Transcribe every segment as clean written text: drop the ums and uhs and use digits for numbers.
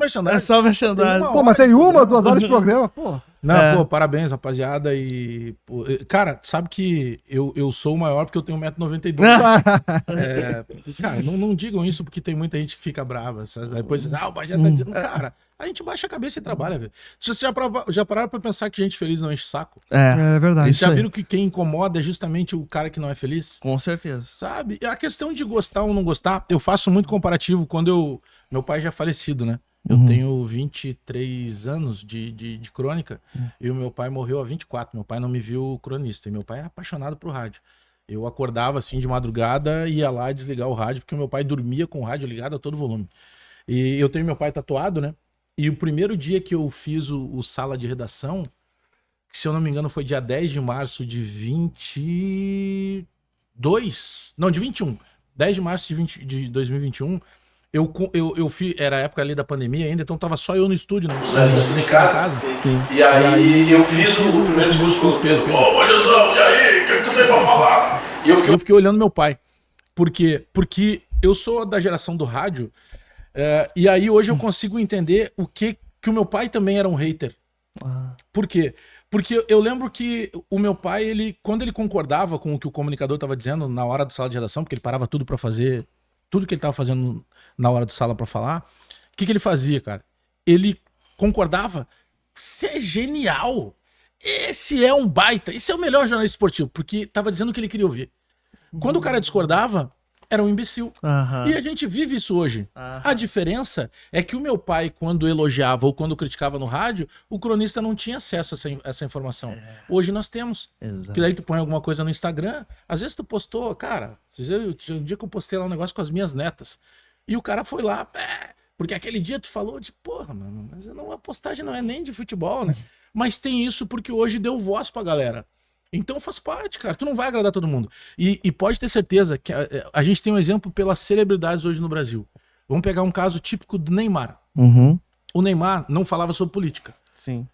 merchandising. É só merchandising. Pô, mas tem 2 horas de programa, pô. Não, pô, parabéns, rapaziada. E, pô, cara, sabe que eu sou o maior porque eu tenho 1,92 m. Cara, não digam isso porque tem muita gente que fica brava. Depois, o Bagé tá dizendo, cara, a gente baixa a cabeça e trabalha, velho. Vocês já pararam pra pensar que gente feliz não enche o saco? É verdade. Vocês já viram que quem incomoda é justamente o cara que não é feliz? Com certeza. Sabe? E a questão de gostar ou não gostar, eu faço muito comparativo quando meu pai já é falecido, né? Eu tenho 23 anos de crônica e o meu pai morreu há 24. Meu pai não me viu cronista e meu pai era apaixonado por rádio. Eu acordava assim de madrugada e ia lá desligar o rádio porque o meu pai dormia com o rádio ligado a todo volume. E eu tenho meu pai tatuado, né? E o primeiro dia que eu fiz o sala de redação, que se eu não me engano foi dia 10 de março de 22... Não, de 21. 10 de março de 2021... Eu fiz, era a época ali da pandemia ainda, então tava só eu no estúdio, né? Em casa. E aí eu fiz o primeiro discurso com o Pedro. Ô, Jesus, e aí, o que tu tem pra falar? E eu fiquei olhando meu pai. Por quê? Porque eu sou da geração do rádio, e aí hoje eu consigo entender que o meu pai também era um hater. Por quê? Porque eu lembro que o meu pai, quando ele concordava com o que o comunicador tava dizendo na hora da sala de redação, porque ele parava tudo pra fazer, tudo que ele tava fazendo na hora de sala pra falar, o que ele fazia, cara? Ele concordava, isso é genial, esse é um baita, esse é o melhor jornalista esportivo, porque tava dizendo o que ele queria ouvir. Quando o cara discordava, era um imbecil. E a gente vive isso hoje. A diferença é que o meu pai, quando elogiava ou quando criticava no rádio, o cronista não tinha acesso a essa informação. Hoje nós temos. Porque daí tu põe alguma coisa no Instagram, às vezes tu postou, cara, um dia que eu postei lá um negócio com as minhas netas, e o cara foi lá, porque aquele dia tu falou de, porra, mano, mas a postagem não é nem de futebol, né? Mas tem isso porque hoje deu voz pra galera. Então faz parte, cara. Tu não vai agradar todo mundo. E pode ter certeza que a gente tem um exemplo pelas celebridades hoje no Brasil. Vamos pegar um caso típico do Neymar. O Neymar não falava sobre política. Sim.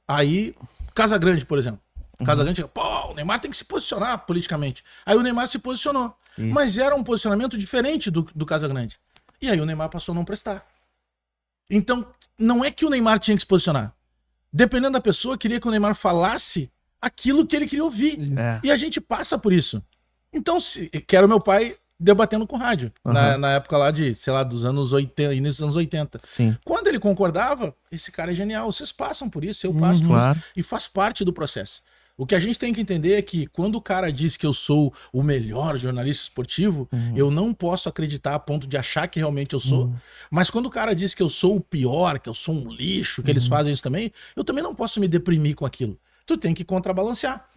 Aí, Casagrande, por exemplo. Casagrande, pô, o Neymar tem que se posicionar politicamente. Aí o Neymar se posicionou. Isso. Mas era um posicionamento diferente do Casagrande. E aí o Neymar passou a não prestar. Então, não é que o Neymar tinha que se posicionar. Dependendo da pessoa, queria que o Neymar falasse aquilo que ele queria ouvir. E a gente passa por isso. Então, que era o meu pai debatendo com rádio. Na época lá de, sei lá, dos anos 80, início dos anos 80. Sim. Quando ele concordava, esse cara é genial. Vocês passam por isso, eu passo por claro. isso. E faz parte do processo. O que a gente tem que entender é que quando o cara diz que eu sou o melhor jornalista esportivo, eu não posso acreditar a ponto de achar que realmente eu sou. Mas quando o cara diz que eu sou o pior, que eu sou um lixo, que eles fazem isso também, eu também não posso me deprimir com aquilo. Tu tem que contrabalancear.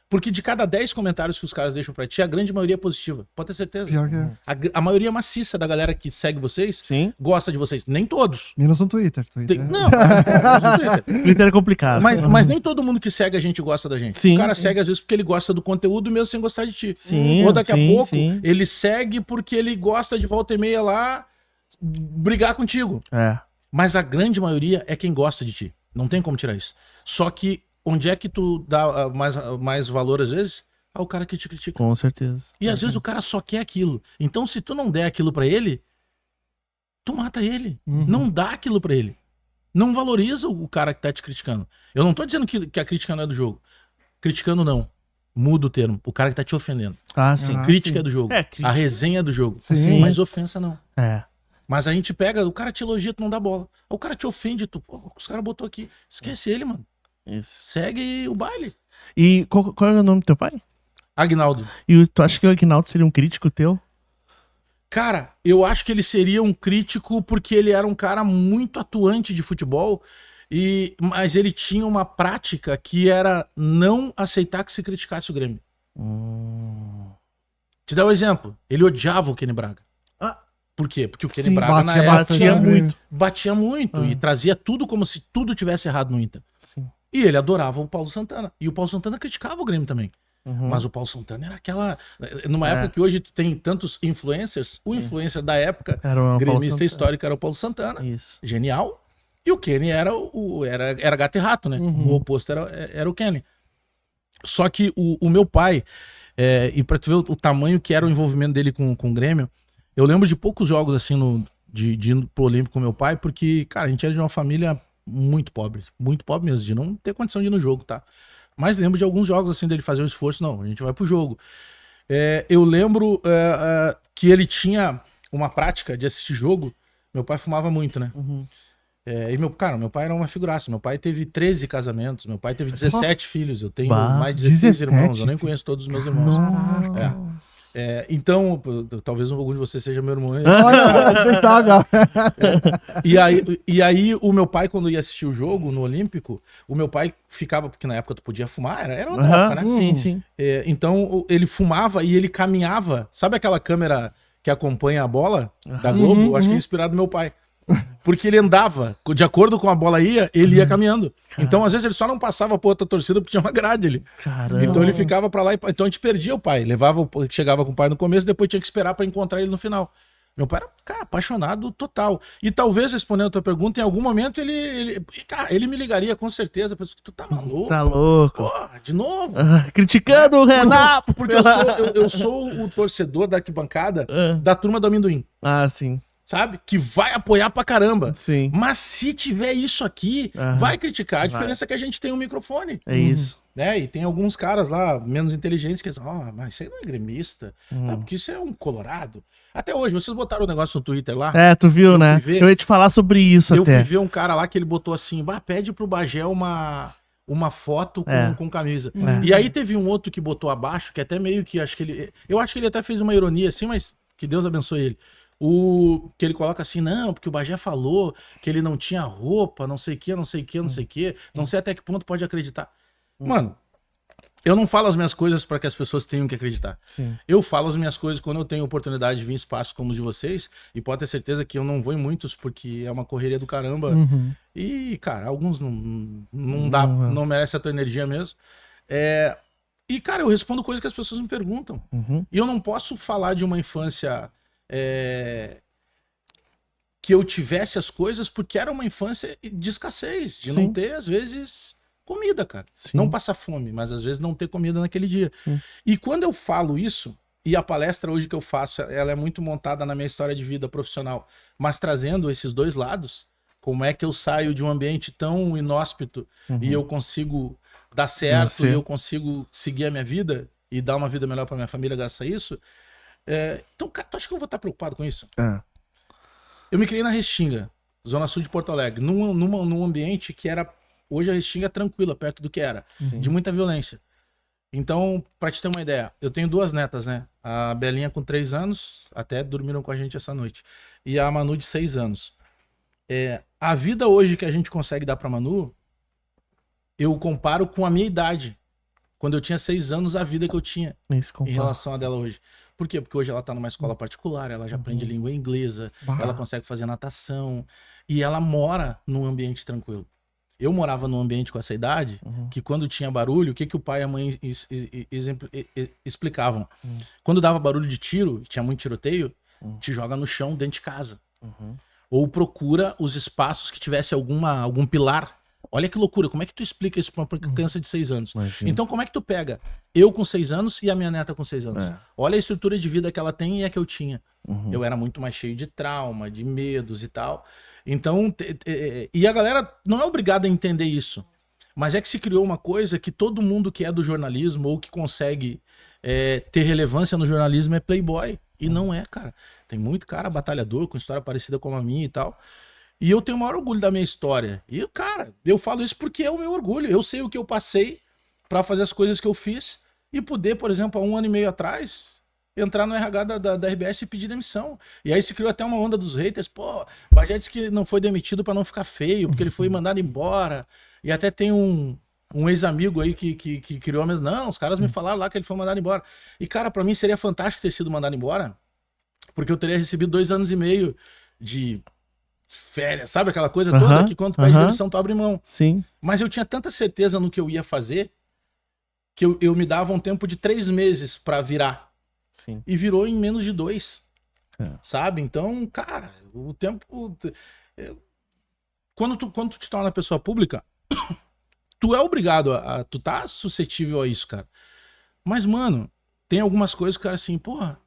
Porque de cada 10 comentários que os caras deixam pra ti, a grande maioria é positiva. Pode ter certeza. Pior que é. A maioria maciça da galera que segue vocês, Sim. gosta de vocês. Nem todos. Menos no Twitter. Não, menos no Twitter. Twitter é complicado. Mas nem todo mundo que segue a gente gosta da gente. Sim, O cara sim. segue às vezes porque ele gosta do conteúdo mesmo sem gostar de ti. Sim, Ou daqui a pouco sim. ele segue porque ele gosta de volta e meia lá brigar contigo. Mas a grande maioria é quem gosta de ti. Não tem como tirar isso. Só que onde é que tu dá mais valor às vezes? Ao cara que te critica. Com certeza. E às vezes o cara só quer aquilo. Então se tu não der aquilo pra ele, tu mata ele. Não dá aquilo pra ele. Não valoriza o cara que tá te criticando. Eu não tô dizendo que a crítica não é do jogo. Criticando não. Muda o termo. O cara que tá te ofendendo. Sim. Crítica é do jogo. Crítica. A resenha é do jogo. Sim. Mas ofensa não. É. Mas a gente pega, o cara te elogia, tu não dá bola. O cara te ofende, os caras botou aqui. Esquece ele, mano. Isso. Segue o baile. E qual é o nome do teu pai? Agnaldo. E tu acha que o Agnaldo seria um crítico teu? Cara, eu acho que ele seria um crítico porque ele era um cara muito atuante de futebol, mas ele tinha uma prática que era não aceitar que se criticasse o Grêmio. Te dá um exemplo. Ele odiava o Kenny Braga. Por quê? Porque o Kenny Sim, Braga na época batia muito e trazia tudo como se tudo tivesse errado no Inter. Sim. E ele adorava o Paulo Santana. E o Paulo Santana criticava o Grêmio também. Mas o Paulo Santana era aquela... Numa época que hoje tu tem tantos influencers, o influencer da época, gremista histórico, era o Paulo Santana. Isso. Genial. E o Kenny era gato e rato, né? O oposto era o Kenny. Só que o meu pai, e pra tu ver o tamanho que era o envolvimento dele com o Grêmio, eu lembro de poucos jogos assim de ir pro Olímpico com meu pai, porque, cara, a gente era de uma família muito pobre mesmo, de não ter condição de ir no jogo, tá? Mas lembro de alguns jogos, assim, dele fazer o esforço, não, a gente vai pro jogo. Eu lembro que ele tinha uma prática de assistir jogo, meu pai fumava muito, né? E meu pai era uma figuraça, meu pai teve 13 casamentos, meu pai teve 17 filhos, eu tenho mais de 16 irmãos, eu nem conheço todos os meus irmãos. Então, talvez algum de vocês seja meu irmão. Olha, quem sabe, ó. E aí, o meu pai, quando ia assistir o jogo no Olímpico, o meu pai ficava, porque na época tu podia fumar, era outra época, né? Sim. Então, ele fumava e ele caminhava. Sabe aquela câmera que acompanha a bola da Globo? Acho que é inspirado no meu pai. Porque ele andava, de acordo com a bola ele ia caminhando. Então, às vezes, ele só não passava pra outra torcida porque tinha uma grade ali. Caramba. Então, ele ficava pra lá. Então, a gente perdia o pai. Chegava com o pai no começo, depois tinha que esperar pra encontrar ele no final. Meu pai era, cara, apaixonado total. E talvez, respondendo a tua pergunta, em algum momento ele me ligaria com certeza. Pensou, tu tá maluco? Tá louco. Porra, de novo? Criticando o Renato. Porque eu sou o torcedor da arquibancada da turma do amendoim. Sim. Sabe? Que vai apoiar pra caramba. Sim. Mas se tiver isso aqui, vai criticar. A diferença é que a gente tem um microfone. É isso. Né? E tem alguns caras lá, menos inteligentes, que dizem, mas isso aí não é gremista. Tá? Porque isso é um colorado. Até hoje, vocês botaram o negócio no Twitter lá. Tu viu, né? Eu ia te falar sobre isso eu até. Eu fui ver um cara lá que ele botou assim, pede pro Bagé uma foto com camisa. E aí teve um outro que botou abaixo, que até meio que, eu acho que ele até fez uma ironia assim, mas que Deus abençoe ele. Que ele coloca assim, não, porque o Bagé falou que ele não tinha roupa, não sei o que, não sei até que ponto pode acreditar. Mano, eu não falo as minhas coisas para que as pessoas tenham que acreditar. Sim. Eu falo as minhas coisas quando eu tenho oportunidade de vir em espaços como os de vocês, e pode ter certeza que eu não vou em muitos, porque é uma correria do caramba. E, cara, alguns não merecem a tua energia mesmo. E, cara, eu respondo coisas que as pessoas me perguntam. E eu não posso falar de uma infância... que eu tivesse as coisas porque era uma infância de escassez, de não ter, às vezes, comida, cara. Não passar fome, mas às vezes não ter comida naquele dia. E quando eu falo isso, e a palestra hoje que eu faço, ela é muito montada na minha história de vida profissional, mas trazendo esses dois lados, como é que eu saio de um ambiente tão inóspito e eu consigo dar certo, e eu consigo seguir a minha vida e dar uma vida melhor pra minha família graças a isso. Então, cara, tu acha que eu vou estar preocupado com isso? Eu me criei na Restinga, zona sul de Porto Alegre, num ambiente que era... Hoje a Restinga é tranquila, perto do que era, de muita violência. Então, pra te ter uma ideia, eu tenho 2 netas, né? A Belinha com 3 anos, até dormiram com a gente essa noite. E a Manu de 6 anos. A vida hoje que a gente consegue dar pra Manu, eu comparo com a minha idade. Quando eu tinha 6 anos, a vida que eu tinha em relação a dela hoje. Por quê? Porque hoje ela tá numa escola particular, ela já aprende língua inglesa, ela consegue fazer natação, e ela mora num ambiente tranquilo. Eu morava num ambiente com essa idade, que quando tinha barulho, o que o pai e a mãe explicavam? Quando dava barulho de tiro, tinha muito tiroteio, te joga no chão dentro de casa. Ou procura os espaços que tivesse algum pilar. Olha que loucura, como é que tu explica isso pra uma criança de 6 anos? Imagina. Então como é que tu pega eu com 6 anos e a minha neta com 6 anos? Olha a estrutura de vida que ela tem e a que eu tinha. Eu era muito mais cheio de trauma, de medos e tal. Então, e a galera não é obrigada a entender isso. Mas é que se criou uma coisa que todo mundo que é do jornalismo ou que consegue ter relevância no jornalismo é playboy. E não é, cara. Tem muito cara batalhador, com história parecida com a minha e tal. E eu tenho o maior orgulho da minha história. E, cara, eu falo isso porque é o meu orgulho. Eu sei o que eu passei pra fazer as coisas que eu fiz e poder, por exemplo, há 1 ano e meio atrás, entrar no RH da RBS e pedir demissão. E aí se criou até uma onda dos haters. Pô, Bagé disse que não foi demitido pra não ficar feio, porque ele foi mandado embora. E até tem um ex-amigo aí que criou a mesma... Não, os caras me falaram lá que ele foi mandado embora. E, cara, pra mim seria fantástico ter sido mandado embora, porque eu teria recebido 2 anos e meio de... férias, sabe aquela coisa toda que quando tu pede demissão tu abre mão. Sim. Mas eu tinha tanta certeza no que eu ia fazer que eu me dava um tempo de 3 meses pra virar. Sim. E virou em menos de 2. Sabe? Então, cara, o tempo... Quando tu te torna pessoa pública, tu é obrigado tu tá suscetível a isso, cara. Mas, mano, tem algumas coisas, cara, assim, porra,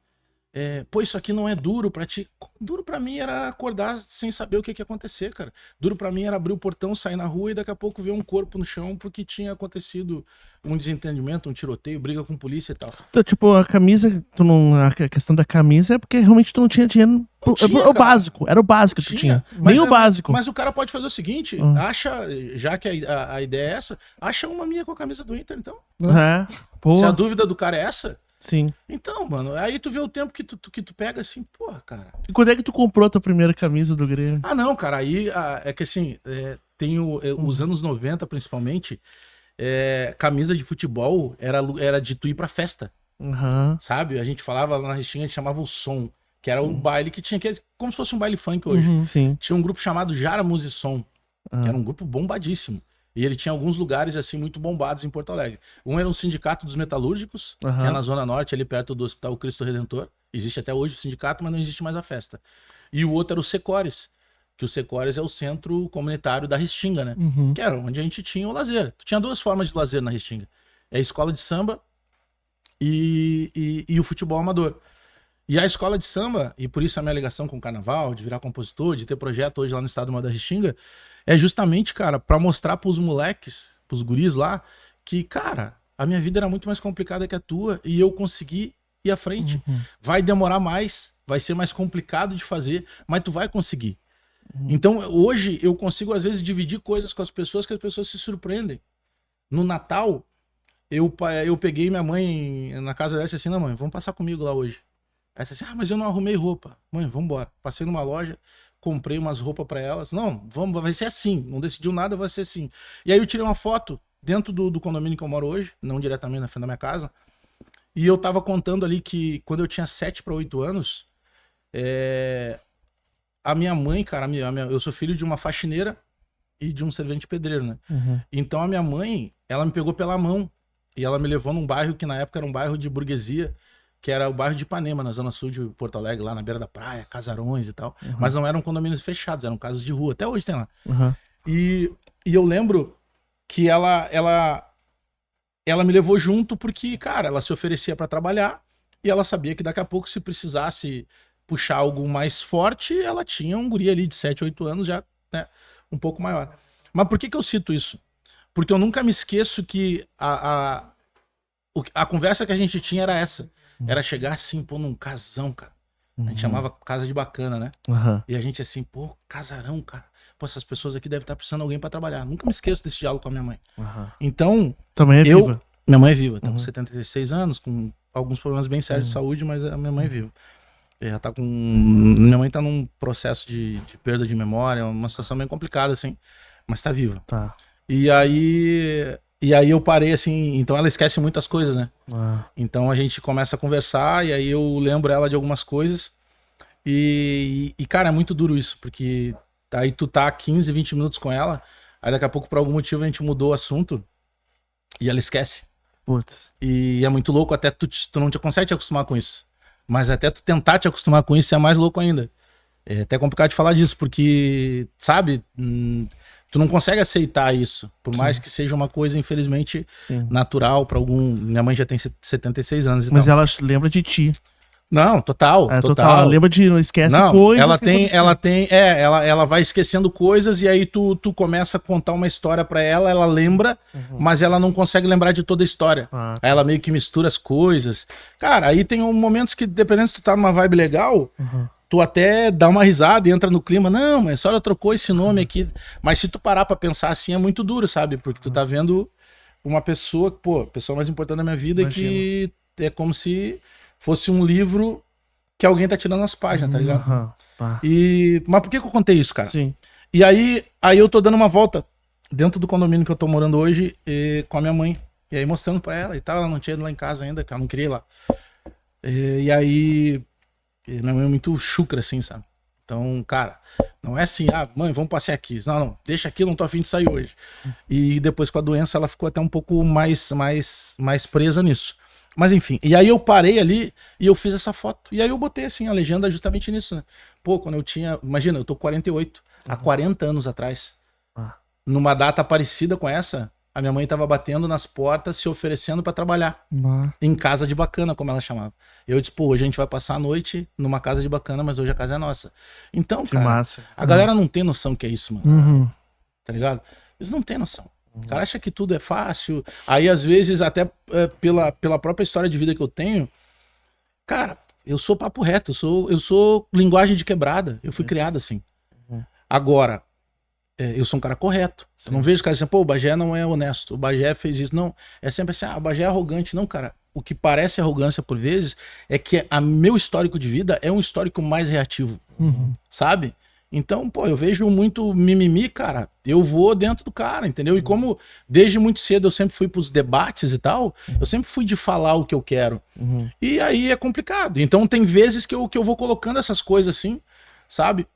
pô, isso aqui não é duro pra ti. Duro pra mim era acordar sem saber o que ia acontecer, cara. Duro pra mim era abrir o portão, sair na rua e daqui a pouco ver um corpo no chão porque tinha acontecido um desentendimento, um tiroteio, briga com polícia e tal. Então, tipo, a camisa, a questão da camisa é porque realmente tu não tinha dinheiro. O básico, era o básico que tu tinha. Nem o básico. Mas o cara pode fazer o seguinte, acha, já que a ideia é essa, acha uma minha com a camisa do Inter, então. Se a dúvida do cara é essa... Sim. Então, mano, aí tu vê o tempo que tu pega assim, porra, cara. E quando é que tu comprou a tua primeira camisa do Grêmio? Ah, não, cara, aí é que assim, tem os anos 90, principalmente, camisa de futebol era de tu ir pra festa, sabe? A gente falava lá na Restinga, a gente chamava o som, que era o baile que tinha, como se fosse um baile funk hoje. Sim. Tinha um grupo chamado Jara Musisom, que era um grupo bombadíssimo. E ele tinha alguns lugares, assim, muito bombados em Porto Alegre. Um era um sindicato dos metalúrgicos, que é na Zona Norte, ali perto do Hospital Cristo Redentor. Existe até hoje o sindicato, mas não existe mais a festa. E o outro era o Secores, que o Secores é o centro comunitário da Restinga, né? Que era onde a gente tinha o lazer. Tinha duas formas de lazer na Restinga. É a escola de samba e o futebol amador. E a escola de samba, e por isso a minha ligação com o carnaval, de virar compositor, de ter projeto hoje lá no estado da Restinga, é justamente, cara, pra mostrar pros moleques, pros guris lá, que, cara, a minha vida era muito mais complicada que a tua e eu consegui ir à frente. Vai demorar mais, vai ser mais complicado de fazer, mas tu vai conseguir. Então, hoje, eu consigo, às vezes, dividir coisas com as pessoas que as pessoas se surpreendem. No Natal, eu peguei minha mãe na casa dela e disse assim, não, mãe, vamos passar comigo lá hoje. Aí você disse, mas eu não arrumei roupa. Mãe, vamos embora. Passei numa loja, comprei umas roupas pra elas. Não, vai ser assim. Não decidiu nada, vai ser assim. E aí eu tirei uma foto dentro do condomínio que eu moro hoje, não diretamente na frente da minha casa. E eu tava contando ali que quando eu tinha 7 para 8 anos, a minha mãe, cara, eu sou filho de uma faxineira e de um servente pedreiro, né? Então a minha mãe, ela me pegou pela mão e ela me levou num bairro que na época era um bairro de burguesia, que era o bairro de Ipanema, na zona sul de Porto Alegre, lá na beira da praia, casarões e tal. Mas não eram condomínios fechados, eram casas de rua. Até hoje tem lá. E eu lembro que ela me levou junto porque, cara, ela se oferecia pra trabalhar e ela sabia que daqui a pouco, se precisasse puxar algo mais forte, ela tinha um guri ali de 7, 8 anos já, né, um pouco maior. Mas por que eu cito isso? Porque eu nunca me esqueço que a conversa que a gente tinha era essa. Era chegar assim, pô, num casão, cara. A gente chamava casa de bacana, né? E a gente assim, pô, casarão, cara. Pô, essas pessoas aqui devem estar precisando de alguém pra trabalhar. Nunca me esqueço desse diálogo com a minha mãe. Então, também é viva. Minha mãe é viva, tá com 76 anos, com alguns problemas bem sérios de saúde, mas a minha mãe é viva. Ela tá com... Minha mãe tá num processo de perda de memória, uma situação bem complicada, assim, mas tá viva. Tá. E aí eu parei assim, então ela esquece muitas coisas, né? Então a gente começa a conversar e aí eu lembro ela de algumas coisas e cara, é muito duro isso, porque aí tu tá 15, 20 minutos com ela, aí daqui a pouco por algum motivo a gente mudou o assunto e ela esquece. Putz. E é muito louco, até tu não te consegue te acostumar com isso. Mas até tu tentar te acostumar com isso é mais louco ainda. É até complicado de falar disso, porque, sabe... Tu não consegue aceitar isso, por mais que seja uma coisa, infelizmente, natural pra algum... Minha mãe já tem 76 anos e Mas tal. ela lembra de ti. Não, total. Total. Ela lembra de... Não esquece coisas. Ela vai esquecendo coisas e aí tu começa a contar uma história pra ela, ela lembra, mas ela não consegue lembrar de toda a história. Aí ela meio que mistura as coisas. Cara, aí tem momentos que, dependendo se tu tá numa vibe legal... Tu até dá uma risada e entra no clima. Não, mas a senhora trocou esse nome aqui. Mas se tu parar pra pensar assim, é muito duro, sabe? Porque tu tá vendo uma pessoa, pô, a pessoa mais importante da minha vida, Imagina. que é como se fosse um livro que alguém tá tirando as páginas, tá ligado? Mas por que eu contei isso, cara? Sim. E aí eu tô dando uma volta dentro do condomínio que eu tô morando hoje com a minha mãe. E aí mostrando pra ela e tal. Ela não tinha ido lá em casa ainda, que ela não queria ir lá. E aí... Minha mãe é muito chucra, assim, sabe? Então, cara, não é assim, mãe, vamos passear aqui. Não, deixa aqui, eu não tô afim de sair hoje. E depois com a doença, ela ficou até um pouco mais presa nisso. Mas enfim, e aí eu parei ali e eu fiz essa foto. E aí eu botei, assim, a legenda justamente nisso, né? Pô, quando eu tinha... Imagina, eu tô com 48, há 40 anos atrás. Numa data parecida com essa, a minha mãe tava batendo nas portas, se oferecendo pra trabalhar. Em casa de bacana, como ela chamava. Eu disse, pô, hoje a gente vai passar a noite numa casa de bacana, mas hoje a casa é nossa. Então, cara, massa. a galera não tem noção que é isso, mano. Tá ligado? Eles não têm noção. O cara acha que tudo é fácil. Aí, às vezes, até pela própria história de vida que eu tenho, cara, eu sou papo reto, eu sou linguagem de quebrada. Eu fui criado assim. Agora, eu sou um cara correto. Sim. Eu não vejo cara assim, pô, o Bagé não é honesto, o Bagé fez isso. Não, é sempre assim, o Bagé é arrogante. Não, cara, o que parece arrogância por vezes é que meu histórico de vida é um histórico mais reativo, sabe? Então, pô, eu vejo muito mimimi, cara, eu vou dentro do cara, entendeu? E como desde muito cedo eu sempre fui pros debates e tal, eu sempre fui de falar o que eu quero. E aí é complicado. Então tem vezes que eu vou colocando essas coisas assim, sabe?